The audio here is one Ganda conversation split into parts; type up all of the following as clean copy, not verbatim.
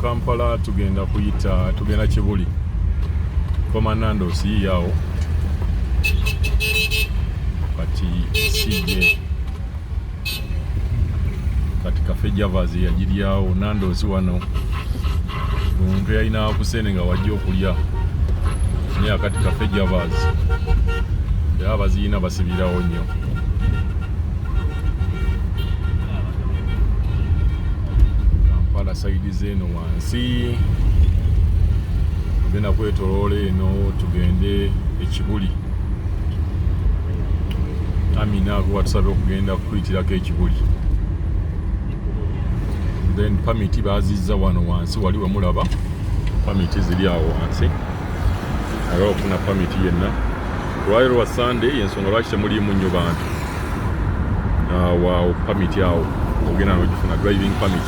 Kampala tugenda Kibuli Komando siyawo kati sije kati Cafe Javas yagiryawo Nando's wano omuntu yalina akusene nga wajja okulya naye kati Cafe Javas abaziyina basibirawo nnyo. Kampala saidi zeno wansi tugenda kwetoloola eno tugende Kibuli. Amina watusabye okugenda kuyitirako Kibuli. Then permit bazizza wano wansi wali we mulaba permit ziri awo wansi awo okufuna permit yenna lwaliro lwa Sunday yensonga lwaki temulimu nnyo bantu waawo permit awo ogenda n'ogifuna driving permit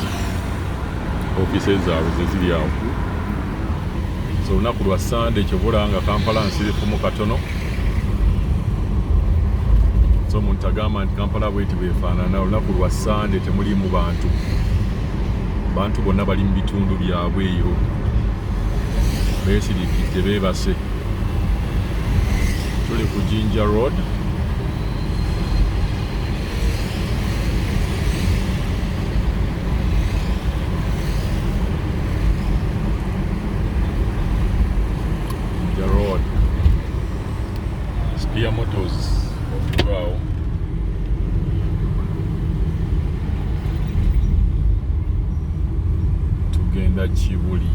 offices zaabwe zeziri awo. So olunaku lwa Sunday kyobula nga Kampala nsirifumu katono. So omuntu agamba nti Kampala bweti beefaanana olunaku lwa Sunday temulimu bantu bonna bali mu bitundu byabwe eyo beesirikidde beebase. Tuli ku Jinja Road Spear Motors wow. Tugenda Kibuli.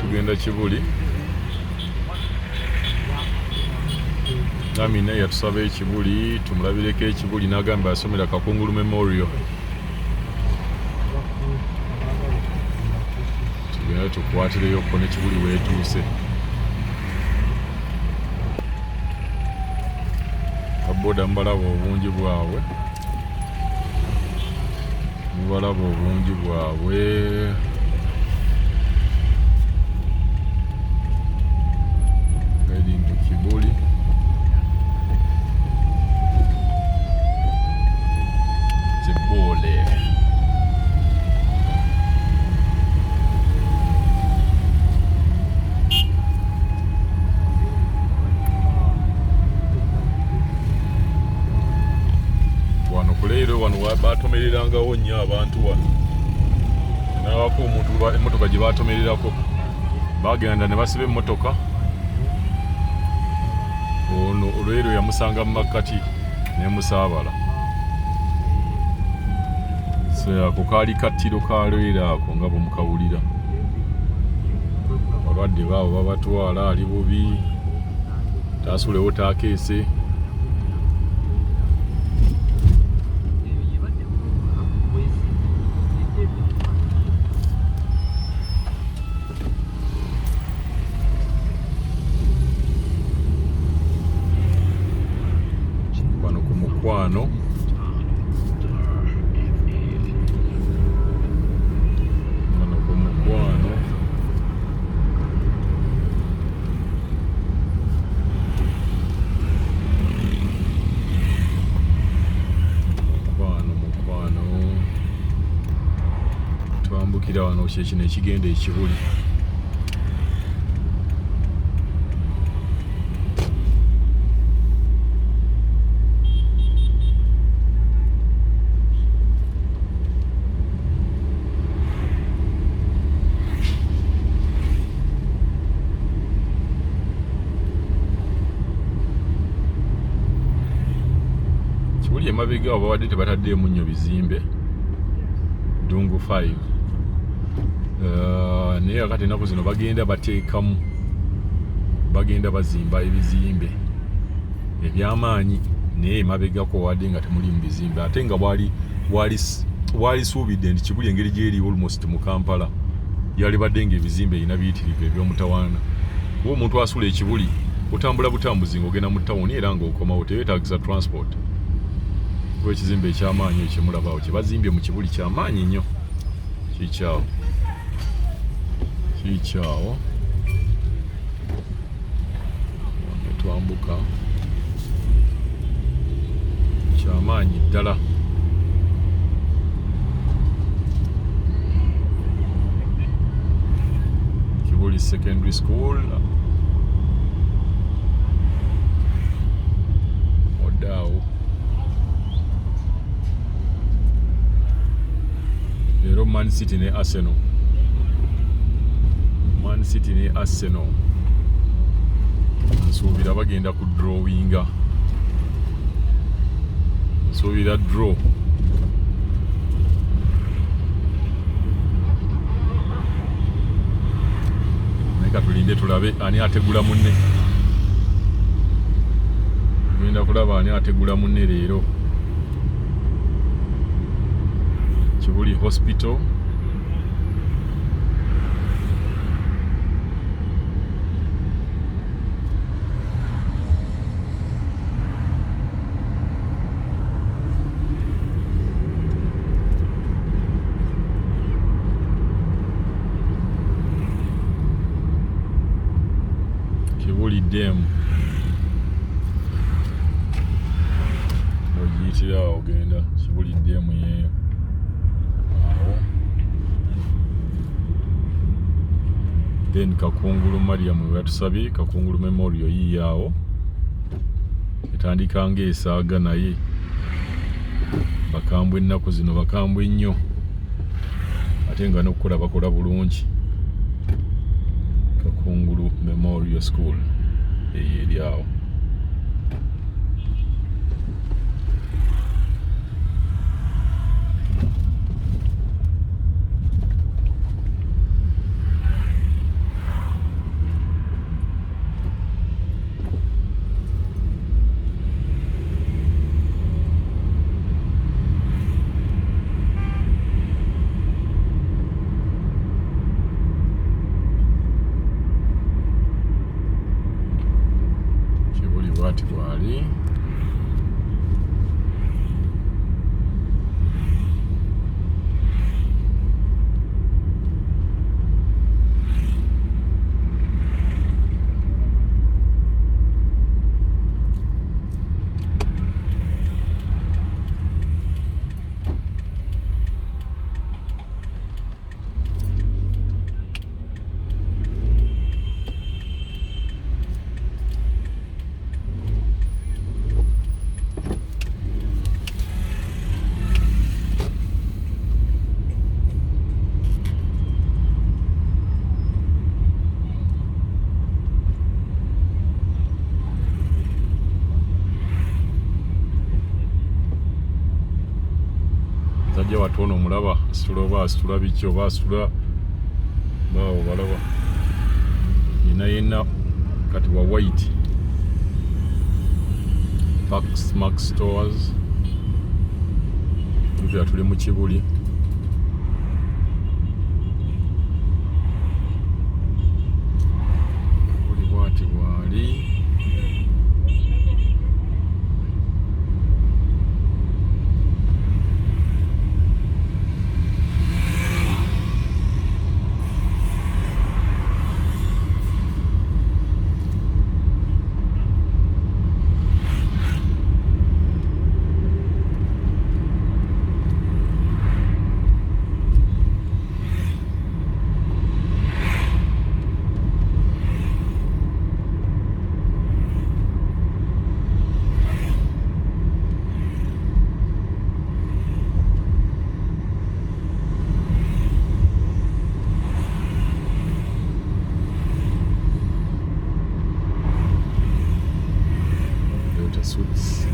Tugenda Kibuli. Amina yatusaba Kibuli tumulabireko Kibuli n'agamba asomera Kakungulu Memorial. Tugenda tukwatireyo ko ne Kibuli weetuuse. Aboda mbalaba obungi bwabwe. Mubalaba obungi bwabwe. Kibuli Zebole wano kuleero wano batomererangawo nnyo abantu wano nawako emmotoka gye batomererako bagenda ne basiba emmotoka ono olwero yamusanga mu makkati nemusaabala. So ako kaali kattiro ka lwero ako nga bwemukawulira. Abalwadde baabo babatwala ali bubi taasulewo taakeese. Wano ku mukwano twambukira wano kyekino ekigenda Kibuli. Emabega babadde tebataddeemu nnyo bizimbe Dungu 5 naye akati ennaku zino bagenda bateekamu bagenda bazimba ebizimbe ebyamaanyi naye emabegako wadde nga temuli mu bizimbe ate nga bwali suubidde nti Kibuli engeri gyeri almost mu Kampala yali badde nga ebizimbe erina biyitirivu eby'omutawaana kuba omuntu asula ekibuli otambula butambuzi ng'ogenda mu tawuni era ng'okomawo teweetaagisa transport. Kuba ekizimbe eky'amaanyi ekimulabaawo kye bazimbye mu kibuli ky'amaanyi nnyo. Kikyawo ne twambuka ky'amaanyi ddala. Kibuli Secondary School odaawo leero Man City ne Arsenal nsuubira bagenda ku drawinga, nsuubira draw. Naye katulinde tulabe ani ategula munne. Tugenda kulaba ani ategula munne leero. Kibuli Hospital Kibuli Dam ogiyitira awo ogenda Kibuli Dam yeeyo awo. Then Kakungulu Mariam webatusabye Kakungulu Memorial yiiyo etandika ng'esaaga naye bakambwe ennaku zino bakambwe nnyo ate nga n'okukola bakola bulungi. Kakungulu Memorial School eyo eri awo. Bwati bwali sajja watono mulaba asitula oba asitula biki oba asitula baawo balaba yenna kati wa white Max Stores tupya tuli mu Kibuli. Kibuli bwati bwali Suits.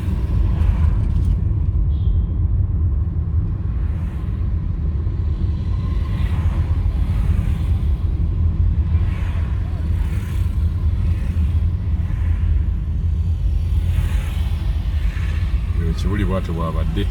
Kibuli bwatyo bwabadde.